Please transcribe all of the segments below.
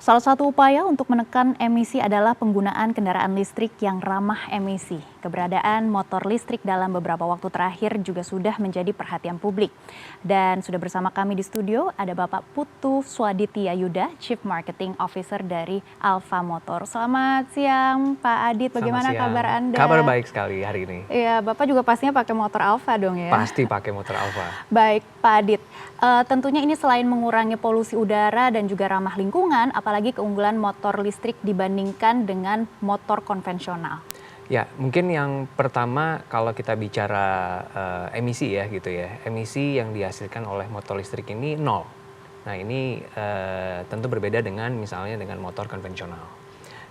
Salah satu upaya untuk menekan emisi adalah penggunaan kendaraan listrik yang ramah emisi. Keberadaan motor listrik dalam beberapa waktu terakhir juga sudah menjadi perhatian publik. Dan sudah bersama kami di studio ada Bapak Putu Swaditya Yuda, Chief Marketing Officer dari Alfa Motor. Selamat siang Pak Adit, bagaimana kabar Anda? Kabar baik sekali hari ini. Iya, Bapak juga pastinya pakai motor Alfa dong ya? Pasti pakai motor Alfa. Baik Pak Adit, tentunya ini selain mengurangi polusi udara dan juga ramah lingkungan, apalagi keunggulan motor listrik dibandingkan dengan motor konvensional. Ya, mungkin yang pertama kalau kita bicara emisi ya gitu ya, emisi yang dihasilkan oleh motor listrik ini nol. Nah ini tentu berbeda dengan misalnya dengan motor konvensional.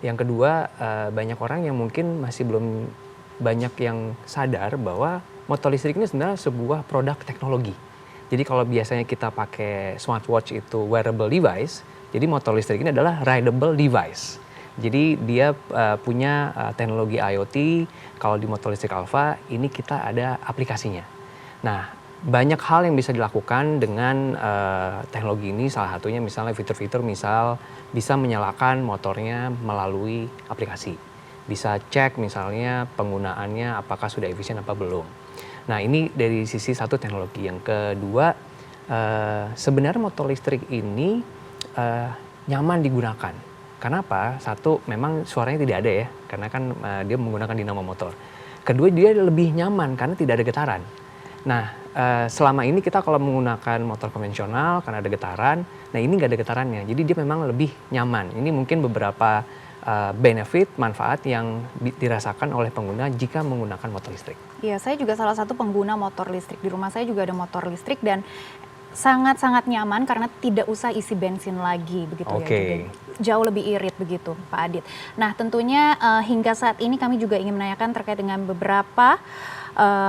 Yang kedua, banyak orang yang mungkin masih belum banyak yang sadar bahwa motor listrik ini sebenarnya sebuah produk teknologi. Jadi kalau biasanya kita pakai smartwatch itu wearable device, jadi motor listrik ini adalah rideable device. Jadi dia punya teknologi IoT. Kalau di motor listrik Alfa ini kita ada aplikasinya. Nah, banyak hal yang bisa dilakukan dengan teknologi ini. Salah satunya misalnya fitur-fitur misal bisa menyalakan motornya melalui aplikasi. Bisa cek misalnya penggunaannya apakah sudah efisien apa belum. Nah ini dari sisi satu teknologi. Yang kedua, sebenarnya motor listrik ini nyaman digunakan. Kenapa? Satu, memang suaranya tidak ada ya, karena kan dia menggunakan dinamo motor. Kedua, dia lebih nyaman karena tidak ada getaran. Nah, selama ini kita kalau menggunakan motor konvensional karena ada getaran, nah ini nggak ada getarannya, jadi dia memang lebih nyaman. Ini mungkin beberapa benefit, manfaat yang dirasakan oleh pengguna jika menggunakan motor listrik. Iya, saya juga salah satu pengguna motor listrik. Di rumah saya juga ada motor listrik dan sangat-sangat nyaman karena tidak usah isi bensin lagi begitu ya. Juga jauh lebih irit begitu Pak Adit. Nah tentunya hingga saat ini kami juga ingin menanyakan terkait dengan beberapa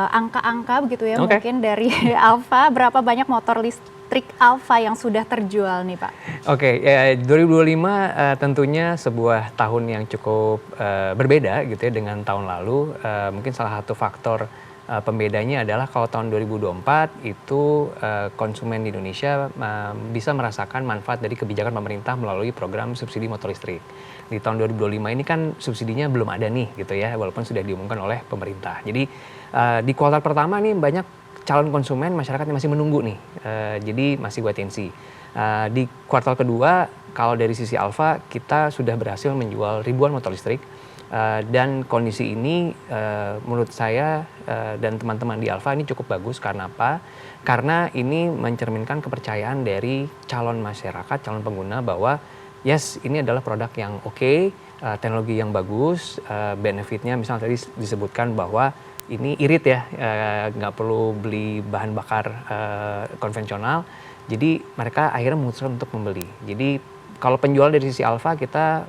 angka-angka begitu ya mungkin dari Alfa, berapa banyak motor listrik Alfa yang sudah terjual nih Pak? Oke, ya 2025 tentunya sebuah tahun yang cukup berbeda gitu ya dengan tahun lalu. Mungkin salah satu faktor pembedanya adalah kalau tahun 2024 itu konsumen di Indonesia bisa merasakan manfaat dari kebijakan pemerintah melalui program subsidi motor listrik. Di tahun 2025 ini kan subsidinya belum ada nih gitu ya, walaupun sudah diumumkan oleh pemerintah. Jadi di kuartal pertama nih banyak calon konsumen masyarakat yang masih menunggu nih, jadi masih wait and see. Di kuartal kedua kalau dari sisi Alfa kita sudah berhasil menjual ribuan motor listrik. Dan kondisi ini menurut saya dan teman-teman di Alfa ini cukup bagus. Karena apa? Karena ini mencerminkan kepercayaan dari calon masyarakat, calon pengguna bahwa yes ini adalah produk yang oke, teknologi yang bagus, benefitnya misalnya tadi disebutkan bahwa ini irit ya, nggak perlu beli bahan bakar konvensional. Jadi mereka akhirnya memutuskan untuk membeli. Jadi kalau penjual dari sisi Alfa kita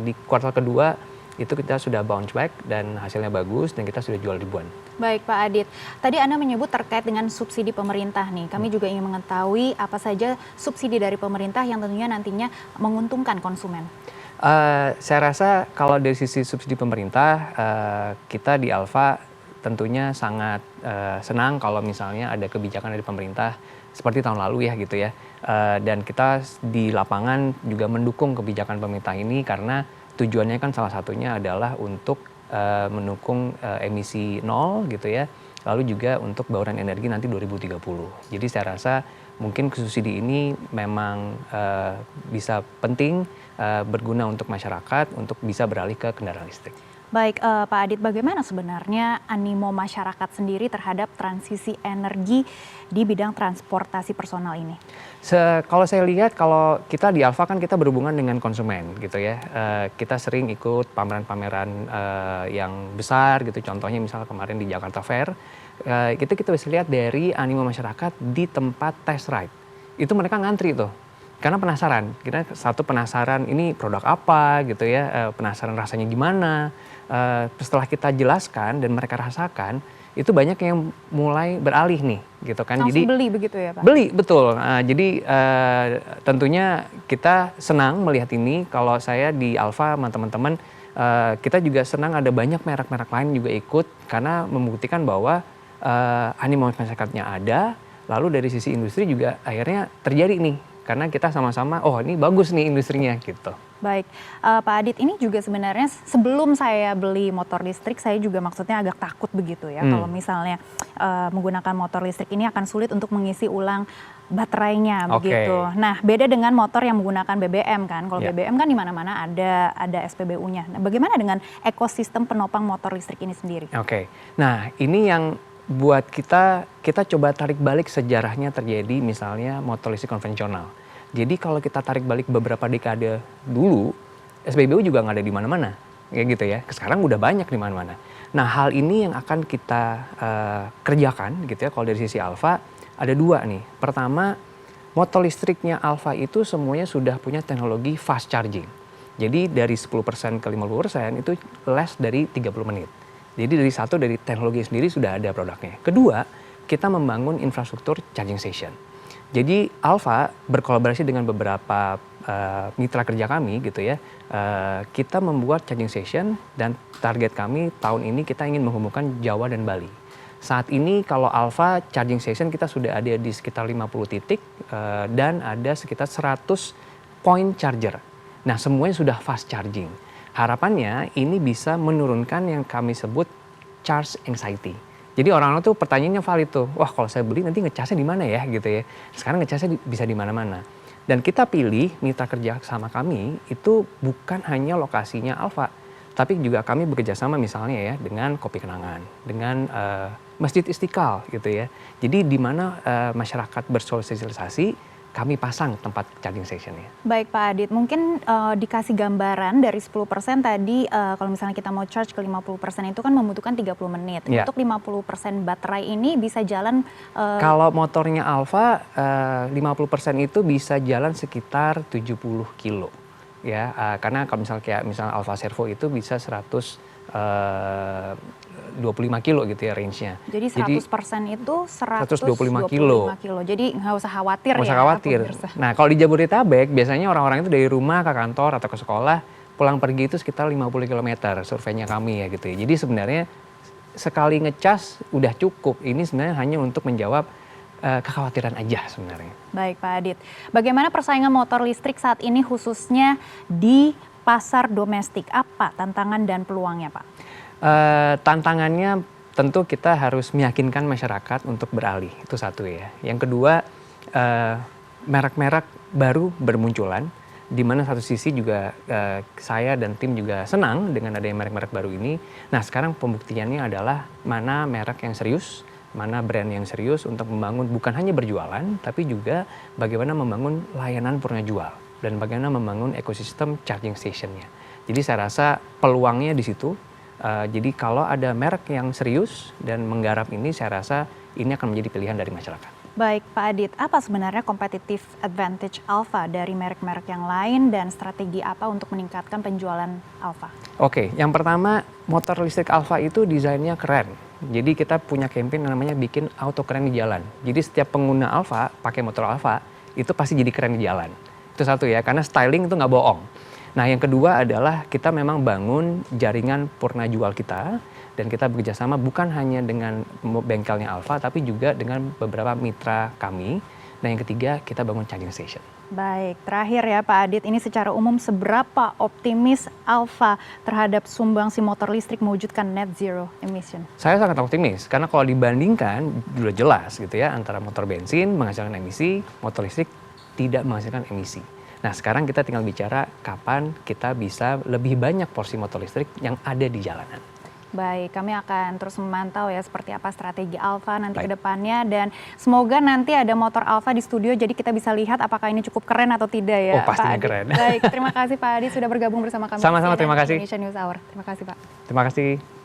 di kuartal kedua itu kita sudah bounce back dan hasilnya bagus dan kita sudah jual ribuan. Baik Pak Adit, tadi Anda menyebut terkait dengan subsidi pemerintah nih. Kami juga ingin mengetahui apa saja subsidi dari pemerintah yang tentunya nantinya menguntungkan konsumen. Saya rasa kalau dari sisi subsidi pemerintah, kita di Alfa tentunya sangat senang kalau misalnya ada kebijakan dari pemerintah seperti tahun lalu ya gitu ya. Dan kita di lapangan juga mendukung kebijakan pemerintah ini karena tujuannya kan salah satunya adalah untuk mendukung emisi nol gitu ya, lalu juga untuk bauran energi nanti 2030. Jadi saya rasa mungkin subsidi ini memang bisa penting, berguna untuk masyarakat untuk bisa beralih ke kendaraan listrik. Baik Pak Adit, bagaimana sebenarnya animo masyarakat sendiri terhadap transisi energi di bidang transportasi personal ini? Kalau saya lihat, kalau kita di Alfa kan kita berhubungan dengan konsumen gitu ya. Kita sering ikut pameran-pameran yang besar gitu. Contohnya misalnya kemarin di Jakarta Fair, kita bisa lihat dari animo masyarakat di tempat test ride. Itu mereka ngantri tuh. Karena penasaran, kita satu penasaran ini produk apa gitu ya, penasaran rasanya gimana. Setelah kita jelaskan dan mereka rasakan, itu banyak yang mulai beralih nih gitu kan. Langsung beli begitu ya Pak? Beli, betul. Jadi tentunya kita senang melihat ini. Kalau saya di Alfa sama teman-teman, kita juga senang ada banyak merek-merek lain juga ikut. Karena membuktikan bahwa animo masyarakatnya ada. Lalu dari sisi industri juga akhirnya terjadi nih karena kita sama-sama, oh ini bagus nih industrinya gitu. Baik, Pak Adit, ini juga sebenarnya sebelum saya beli motor listrik, saya juga maksudnya agak takut begitu ya, kalau misalnya menggunakan motor listrik ini akan sulit untuk mengisi ulang baterainya begitu. Nah, beda dengan motor yang menggunakan BBM kan, kalau BBM kan di mana-mana ada SPBU-nya. Nah, bagaimana dengan ekosistem penopang motor listrik ini sendiri? Nah ini yang buat kita coba tarik balik sejarahnya terjadi misalnya motor listrik konvensional. Jadi kalau kita tarik balik beberapa dekade dulu, SPBU juga nggak ada di mana-mana, kayak gitu ya. Sekarang udah banyak di mana-mana. Nah hal ini yang akan kita kerjakan gitu ya. Kalau dari sisi Alfa ada dua nih. Pertama, motor listriknya Alfa itu semuanya sudah punya teknologi fast charging. Jadi dari 10% ke 50% itu less dari 30 menit. Jadi dari teknologi sendiri sudah ada produknya. Kedua, kita membangun infrastruktur charging station. Jadi Alfa berkolaborasi dengan beberapa mitra kerja kami gitu ya. Kita membuat charging station dan target kami tahun ini kita ingin menghubungkan Jawa dan Bali. Saat ini kalau Alfa charging station kita sudah ada di sekitar 50 titik dan ada sekitar 100 point charger. Nah semuanya sudah fast charging. Harapannya ini bisa menurunkan yang kami sebut charge anxiety. Jadi orang-orang tuh pertanyaannya valid tuh, wah kalau saya beli nanti ngecasnya di mana ya gitu ya. Sekarang ngecasnya bisa di mana-mana. Dan kita pilih mitra kerja sama kami itu bukan hanya lokasinya Alfa, tapi juga kami bekerja sama misalnya ya dengan Kopi Kenangan, dengan Masjid Istiqlal gitu ya. Jadi di mana masyarakat bersosialisasi, kami pasang tempat charging stationnya. Baik Pak Adit, mungkin dikasih gambaran dari 10% tadi kalau misalnya kita mau charge ke 50% itu kan membutuhkan 30 menit. Untuk 50% baterai ini bisa jalan... Kalau motornya Alfa 50% itu bisa jalan sekitar 70 kilo. Ya, karena kalau misalnya Alfa Servo itu bisa 25 kilo gitu ya range-nya. Jadi 100% itu 125 kilo. Jadi nggak usah khawatir nggak usah khawatir. Nah kalau di Jabodetabek biasanya orang-orang itu dari rumah ke kantor atau ke sekolah pulang pergi itu sekitar 50 km surveinya kami ya gitu ya. Jadi sebenarnya sekali ngecas udah cukup. Ini sebenarnya hanya untuk menjawab kekhawatiran aja sebenarnya. Baik Pak Adit. Bagaimana persaingan motor listrik saat ini khususnya di pasar domestik? Apa tantangan dan peluangnya Pak? Tantangannya tentu kita harus meyakinkan masyarakat untuk beralih, itu satu ya. Yang kedua, merek-merek baru bermunculan, di mana satu sisi juga saya dan tim juga senang dengan adanya merek-merek baru ini. Nah sekarang pembuktiannya adalah mana merek yang serius, mana brand yang serius untuk membangun bukan hanya berjualan, tapi juga bagaimana membangun layanan purna jual dan bagaimana membangun ekosistem charging stationnya. Jadi saya rasa peluangnya di situ. Jadi kalau ada merek yang serius dan menggarap ini, saya rasa ini akan menjadi pilihan dari masyarakat. Baik Pak Adit, apa sebenarnya competitive advantage Alfa dari merek-merek yang lain dan strategi apa untuk meningkatkan penjualan Alfa? Yang pertama motor listrik Alfa itu desainnya keren. Jadi kita punya campaign yang namanya bikin auto keren di jalan. Jadi setiap pengguna Alfa pakai motor Alfa itu pasti jadi keren di jalan. Itu satu ya, karena styling itu nggak bohong. Nah yang kedua adalah kita memang bangun jaringan purna jual kita dan kita bekerja sama bukan hanya dengan bengkelnya Alfa tapi juga dengan beberapa mitra kami. Nah yang ketiga kita bangun charging station. Baik, terakhir ya Pak Adit, ini secara umum seberapa optimis Alfa terhadap sumbangsi motor listrik mewujudkan net zero emission? Saya sangat optimis karena kalau dibandingkan sudah jelas gitu ya antara motor bensin menghasilkan emisi, motor listrik tidak menghasilkan emisi. Nah sekarang kita tinggal bicara kapan kita bisa lebih banyak porsi motor listrik yang ada di jalanan. Baik, kami akan terus memantau ya seperti apa strategi Alfa nanti ke depannya dan semoga nanti ada motor Alfa di studio jadi kita bisa lihat apakah ini cukup keren atau tidak ya Pak Adit. Pastinya keren. Baik, terima kasih Pak Adit sudah bergabung bersama kami. Sama-sama, terima kasih. Indonesia News Hour. Terima kasih Pak. Terima kasih.